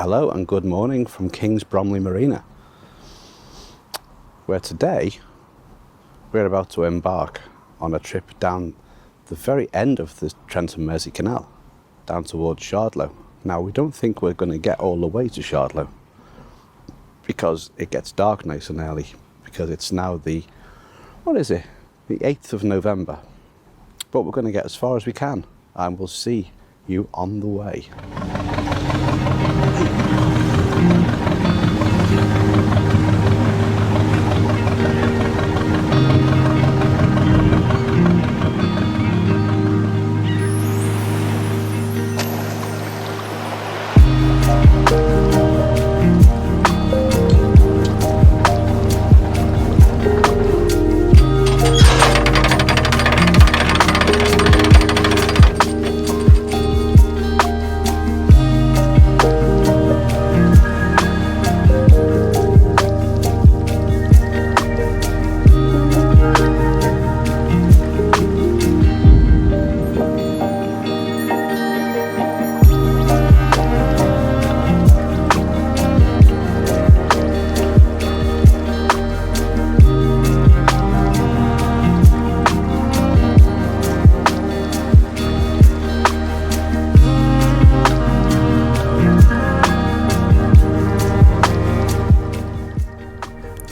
Hello and good morning from King's Bromley Marina, where today we're about to embark on a trip down the very end of the Trent and Mersey Canal, down towards Shardlow. Now, we don't think we're going to get all the way to Shardlow because it gets dark nice and early, because it's now the 8th of November. But we're going to get as far as we can, and we'll see you on the way.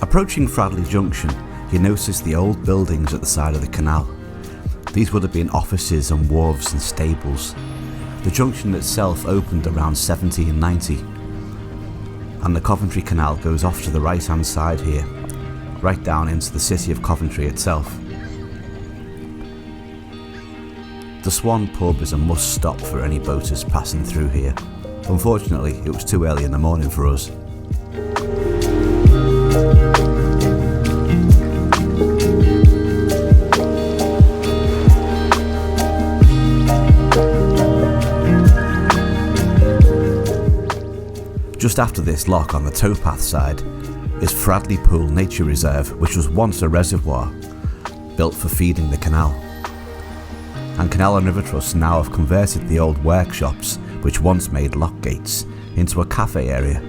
Approaching Fradley Junction, you notice the old buildings at the side of the canal. These would have been offices and wharves and stables. The junction itself opened around 1790, and the Coventry Canal goes off to the right hand side here, right down into the city of Coventry itself. The Swan pub is a must stop for any boaters passing through here. Unfortunately, it was too early in the morning for us. Just after this lock on the towpath side is Fradley Pool Nature Reserve, which was once a reservoir built for feeding the canal. And Canal and River Trusts now have converted the old workshops, which once made lock gates, into a cafe area.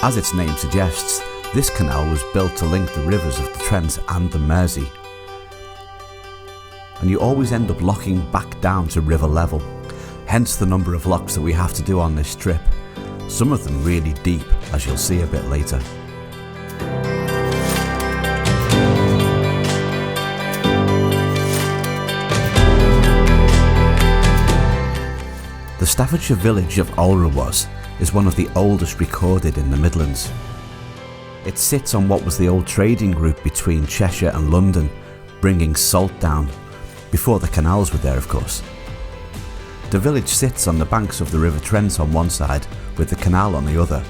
As its name suggests, this canal was built to link the rivers of the Trent and the Mersey. And you always end up locking back down to river level, hence the number of locks that we have to do on this trip, some of them really deep, as you'll see a bit later. The Staffordshire village of Olrawas is one of the oldest recorded in the Midlands. It sits on what was the old trading route between Cheshire and London, bringing salt down, before the canals were there of course. The village sits on the banks of the River Trent on one side, with the canal on the other.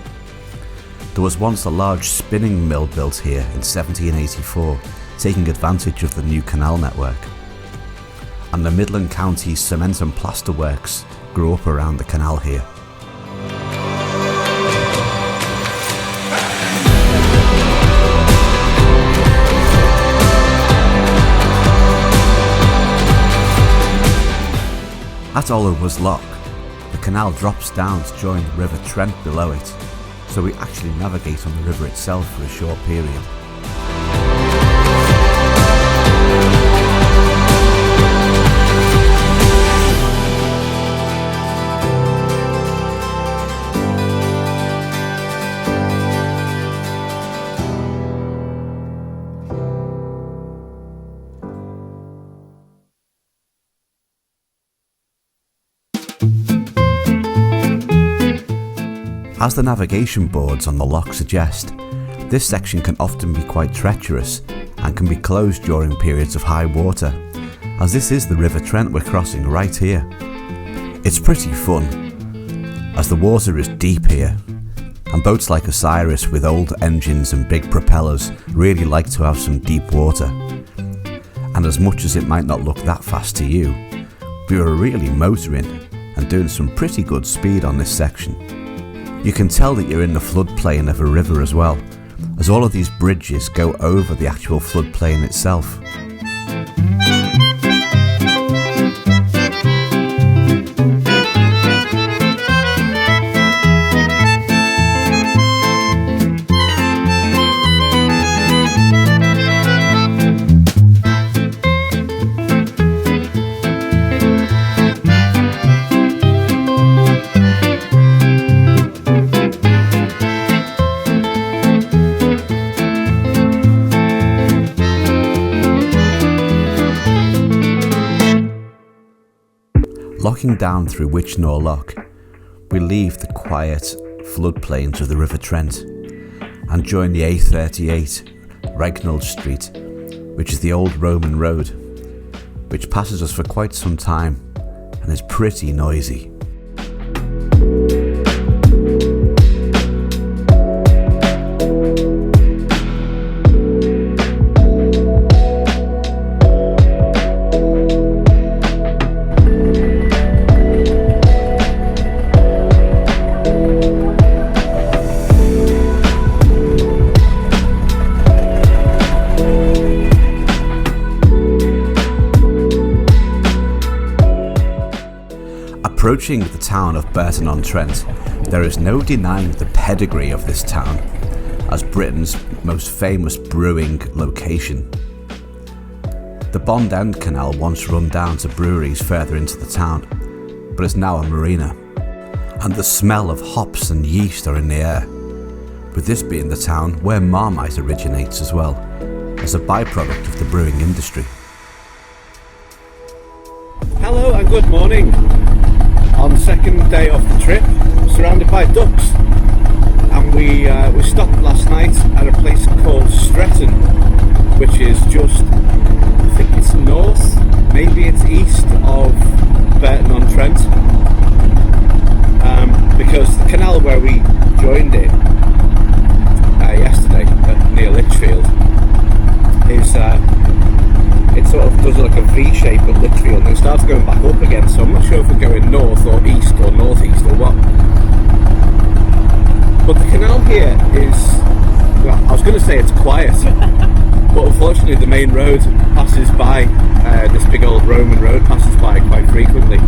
There was once a large spinning mill built here in 1784, taking advantage of the new canal network. And the Midland County Cement and Plaster Works grew up around the canal here. At Olrawas Lock, the canal drops down to join the River Trent below it, so we actually navigate on the river itself for a short period. As the navigation boards on the lock suggest, this section can often be quite treacherous and can be closed during periods of high water, as this is the River Trent we're crossing right here. It's pretty fun, as the water is deep here, and boats like Osiris with old engines and big propellers really like to have some deep water. And as much as it might not look that fast to you, we were really motoring and doing some pretty good speed on this section. You can tell that you're in the floodplain of a river as well, as all of these bridges go over the actual floodplain itself. Locking down through Witchnor Lock, we leave the quiet floodplains of the River Trent and join the A38 Regnald Street, which is the old Roman road, which passes us for quite some time and is pretty noisy. Approaching the town of Burton-on-Trent, there is no denying the pedigree of this town as Britain's most famous brewing location. The Bond End Canal once run down to breweries further into the town, but is now a marina, and the smell of hops and yeast are in the air, with this being the town where Marmite originates as well, as a byproduct of the brewing industry. Hello and good morning. On the second day of the trip, surrounded by ducks, and we stopped last night at a place called Stretton, which is just, I think it's north, maybe it's east of Burton-on-Trent, because the canal where we joined it yesterday near Lichfield is it sort of does like a V shape at Lichfield and it starts going back up again, so I'm not sure if we're going north or east or northeast or what. But the canal here is, well, I was going to say it's quiet, but unfortunately the main road passes by, this big old Roman road passes by quite frequently.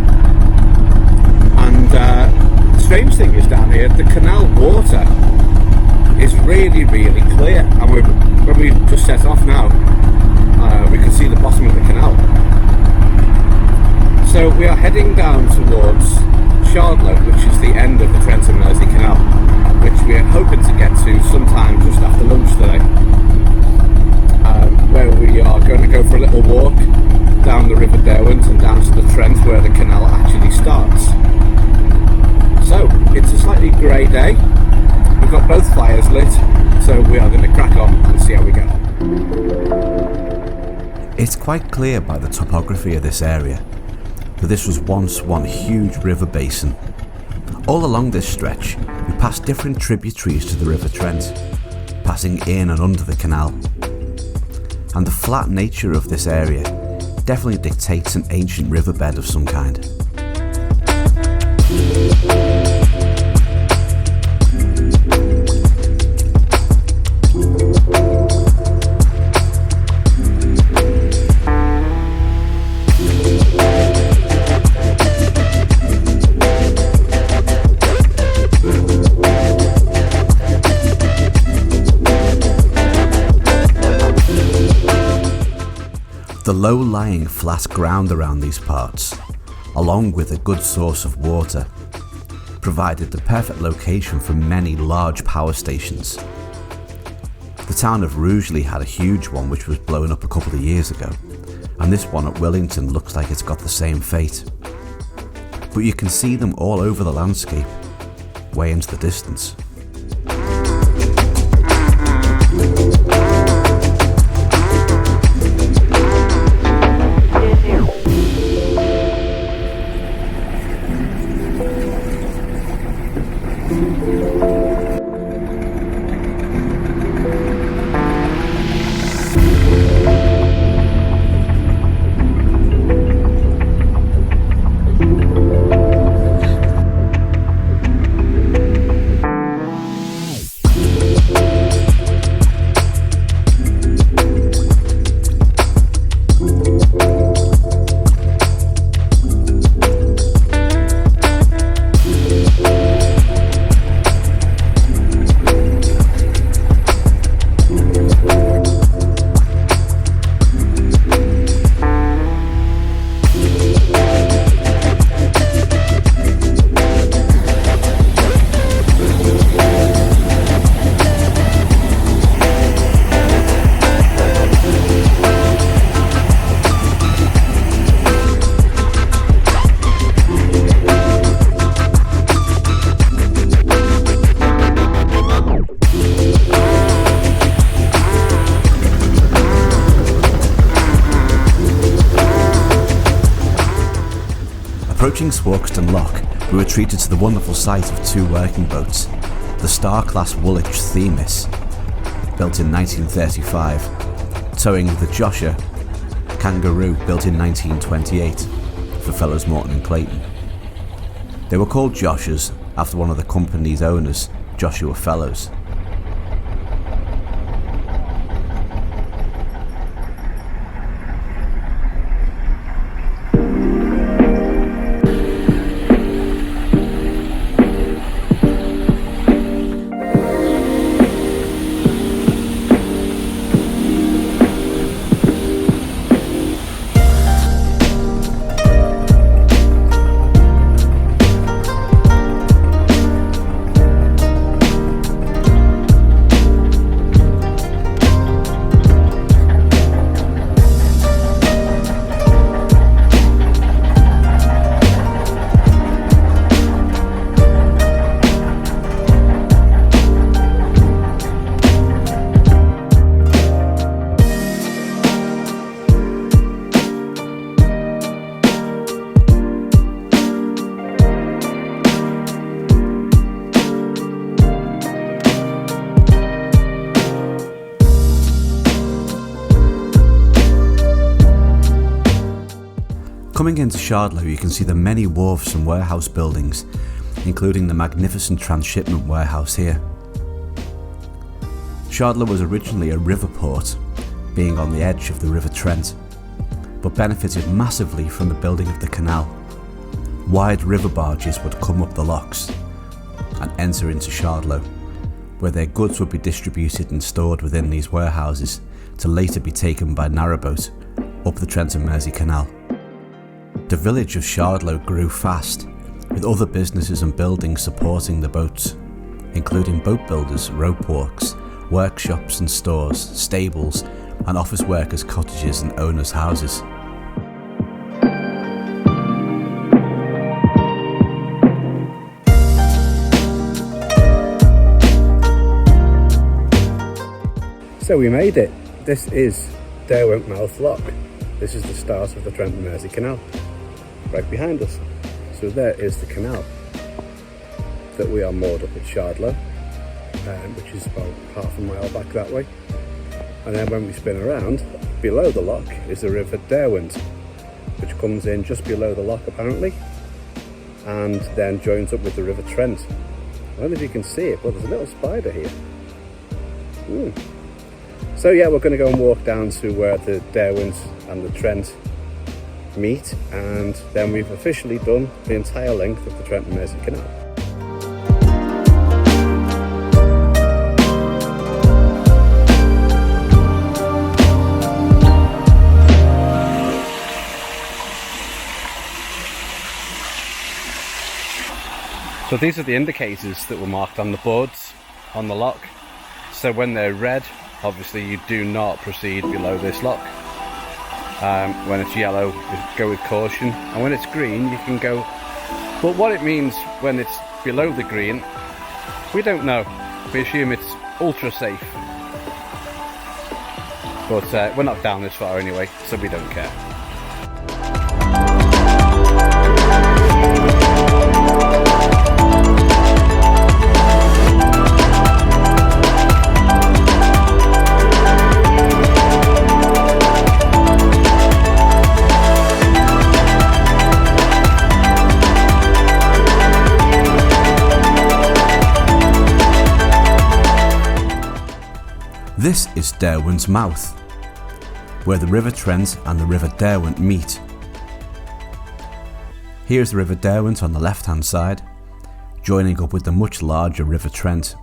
And the strange thing is down here, the canal water is really, really clear, and when we just set off now, we can see the bottom of the canal. So we are heading down towards Shardlow, which is the end of the Trent and Mersey Canal, which we are hoping to get to sometime just after lunch today, where we are going to go for a little walk down the River Derwent and down to the Trent where the canal actually starts. So it's a slightly grey day, we've got both fires lit, so we are going to crack on and see how we go. It's quite clear by the topography of this area that this was once one huge river basin. All along this stretch, we pass different tributaries to the River Trent, passing in and under the canal. And the flat nature of this area definitely dictates an ancient riverbed of some kind. The low-lying flat ground around these parts, along with a good source of water, provided the perfect location for many large power stations. The town of Rugeley had a huge one which was blown up a couple of years ago, and this one at Willington looks like it's got the same fate. But you can see them all over the landscape, way into the distance. Approaching Swarkston Lock, we were treated to the wonderful sight of two working boats, the Star-class Woolwich Themis, built in 1935, towing the Joshua Kangaroo, built in 1928, for Fellows Morton and Clayton. They were called Joshuas after one of the company's owners, Joshua Fellows. Coming into Shardlow, you can see the many wharfs and warehouse buildings, including the magnificent transshipment warehouse here. Shardlow was originally a river port, being on the edge of the River Trent, but benefited massively from the building of the canal. Wide river barges would come up the locks and enter into Shardlow, where their goods would be distributed and stored within these warehouses to later be taken by narrowboat up the Trent and Mersey Canal. The village of Shardlow grew fast, with other businesses and buildings supporting the boats, including boat builders, rope walks, workshops and stores, stables, and office workers' cottages and owners' houses. So we made it. This is Derwent Mouth Lock. This is the start of the Trent and Mersey Canal, right behind us. So there is the canal that we are moored up at Shardlow, which is about half a mile back that way. And then when we spin around, below the lock is the River Derwent, which comes in just below the lock apparently, and then joins up with the River Trent. I don't know if you can see it, but there's a little spider here. So yeah, we're going to go and walk down to where the Derwent and the Trent meet, and then we've officially done the entire length of the Trent and Mersey Canal. So these are the indicators that were marked on the boards on the lock. So when they're red, obviously you do not proceed below this lock. When it's yellow, go with caution, and when it's green you can go. But what it means when it's below the green, we don't know. We assume it's ultra safe, but we're not down this far anyway, so we don't care. This is Derwent's Mouth, where the River Trent and the River Derwent meet. Here's the River Derwent on the left hand side, joining up with the much larger River Trent.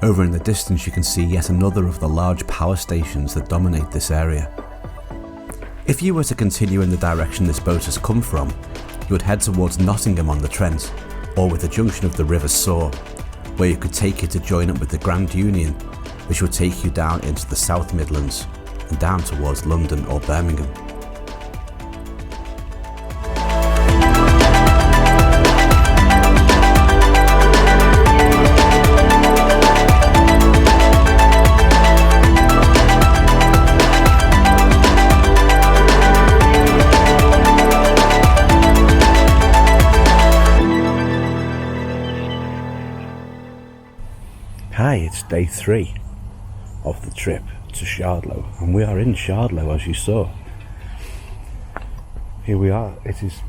Over in the distance you can see yet another of the large power stations that dominate this area. If you were to continue in the direction this boat has come from, you would head towards Nottingham on the Trent, or with the junction of the River Soar, where you could take it to join up with the Grand Union, which would take you down into the South Midlands and down towards London or Birmingham. Hi, it's day 3 of the trip to Shardlow, and we are in Shardlow as you saw. Here we are. It is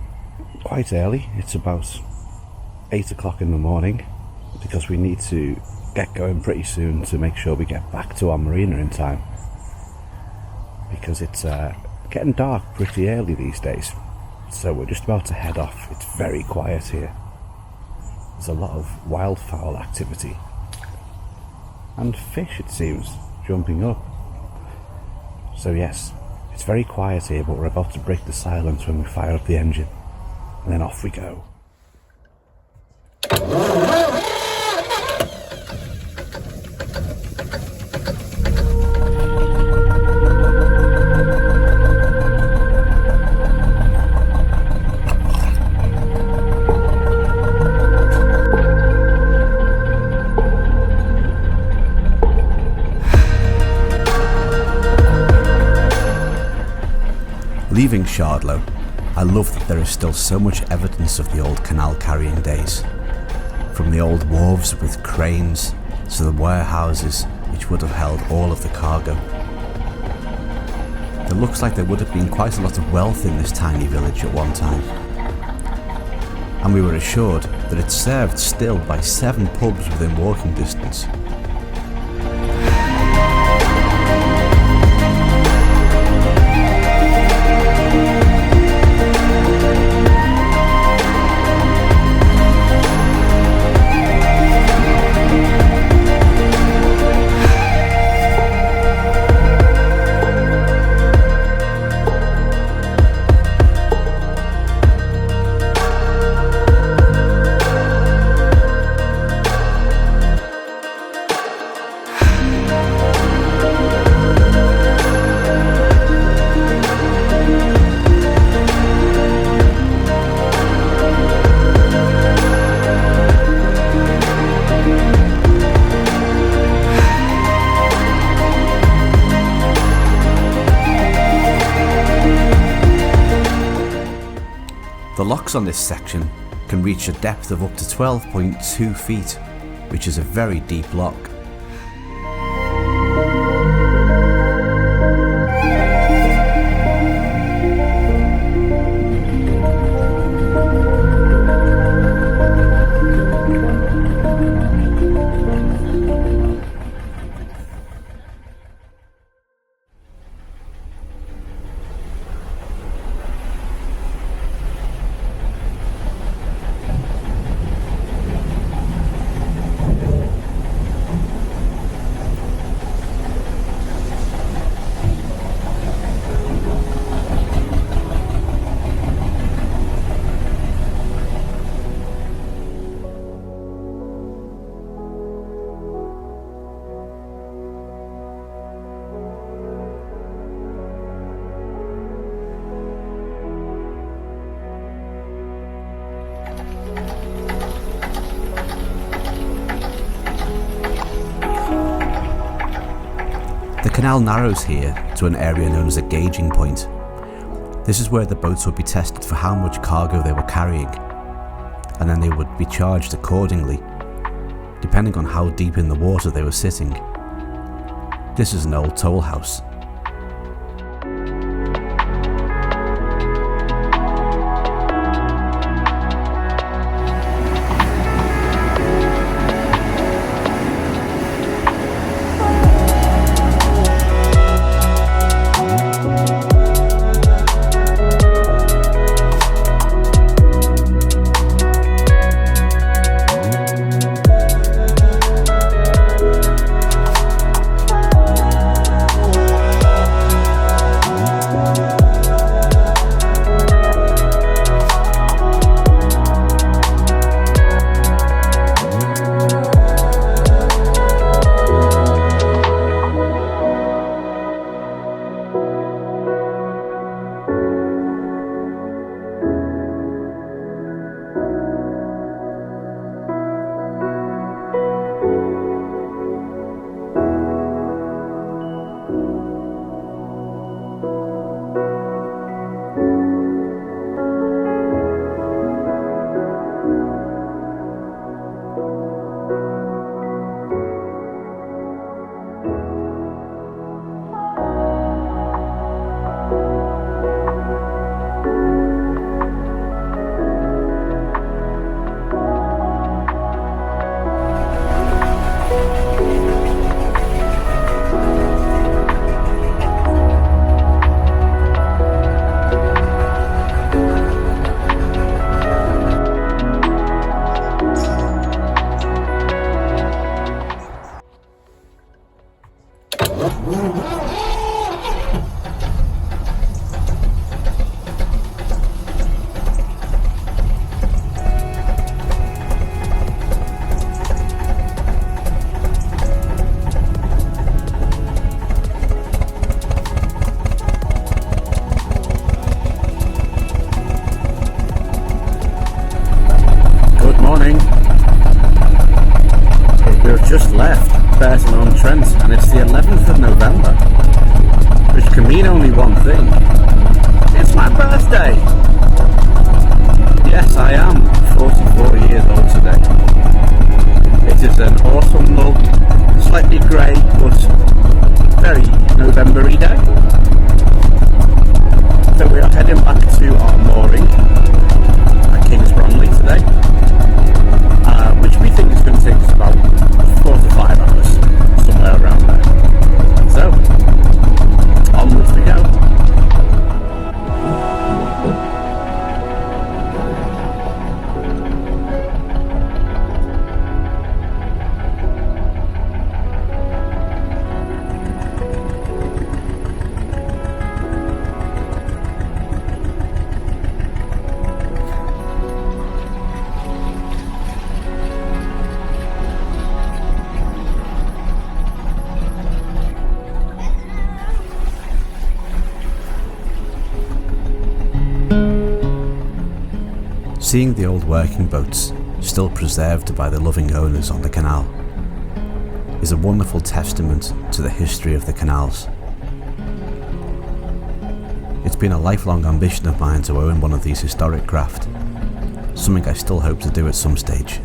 quite early. It's about 8 o'clock in the morning because we need to get going pretty soon to make sure we get back to our marina in time, because it's getting dark pretty early these days. So we're just about to head off. It's very quiet here. There's a lot of wildfowl activity and fish, it seems, jumping up. So yes, it's very quiet here, but we're about to break the silence when we fire up the engine, and then off we go. Leaving Shardlow, I love that there is still so much evidence of the old canal carrying days. From the old wharves with cranes to the warehouses which would have held all of the cargo. It looks like there would have been quite a lot of wealth in this tiny village at one time. And we were assured that it's served still by 7 pubs within walking distance. The locks on this section can reach a depth of up to 12.2 feet, which is a very deep lock. The canal narrows here to an area known as a gauging point. This is where the boats would be tested for how much cargo they were carrying, and then they would be charged accordingly, depending on how deep in the water they were sitting. This is an old toll house. Burton-on-Trent, and it's the 11th of November, which can mean only one thing. It's my birthday! Yes, I am 44 years old today. It is an autumnal, slightly grey, but very November-y day. So we are heading back to our mooring at King's Bromley today, which we think is going to take us about 4 to 5 hours, somewhere around there. So, onwards we go. Seeing the old working boats still preserved by the loving owners on the canal is a wonderful testament to the history of the canals. It's been a lifelong ambition of mine to own one of these historic craft, something I still hope to do at some stage.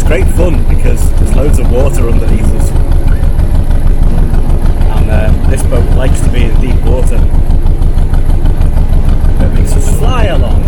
Great fun because there's loads of water underneath us, and this boat likes to be in deep water. It makes us fly along.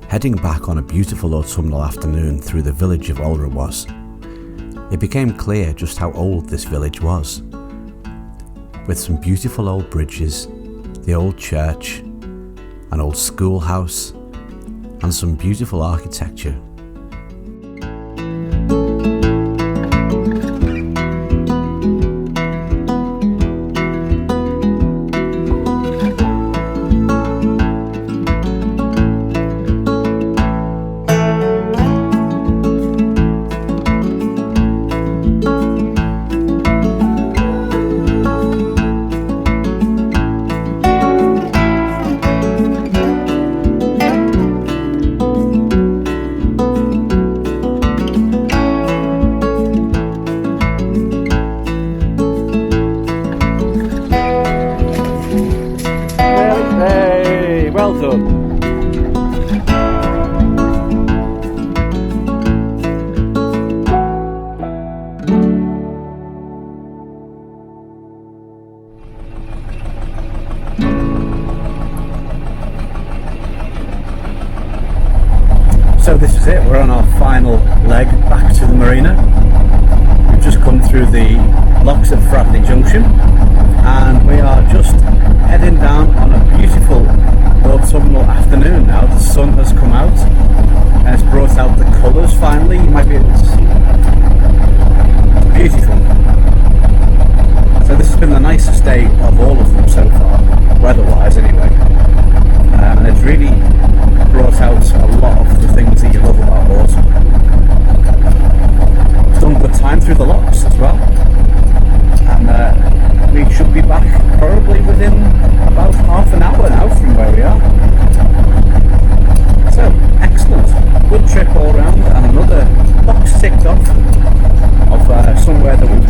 Heading back on a beautiful autumnal afternoon through the village of Ulra it became clear just how old this village was. With some beautiful old bridges, the old church, an old schoolhouse, and some beautiful architecture. Well done. So this is it, we're on our final leg back to the marina. We've just come through the locks at Fradley Junction, and we are just heading down on a beautiful autumnal afternoon now. The sun has come out and it's brought out the colours finally, you might be able to see. It's beautiful. So this has been the nicest day of all of them so far, weather-wise anyway, and it's really brought out a lot of the things that you love about autumn. It's done good time through the locks as well, and we should be back probably within about half an hour now from where we are. So, excellent, good trip all round, and another box ticked off of somewhere that we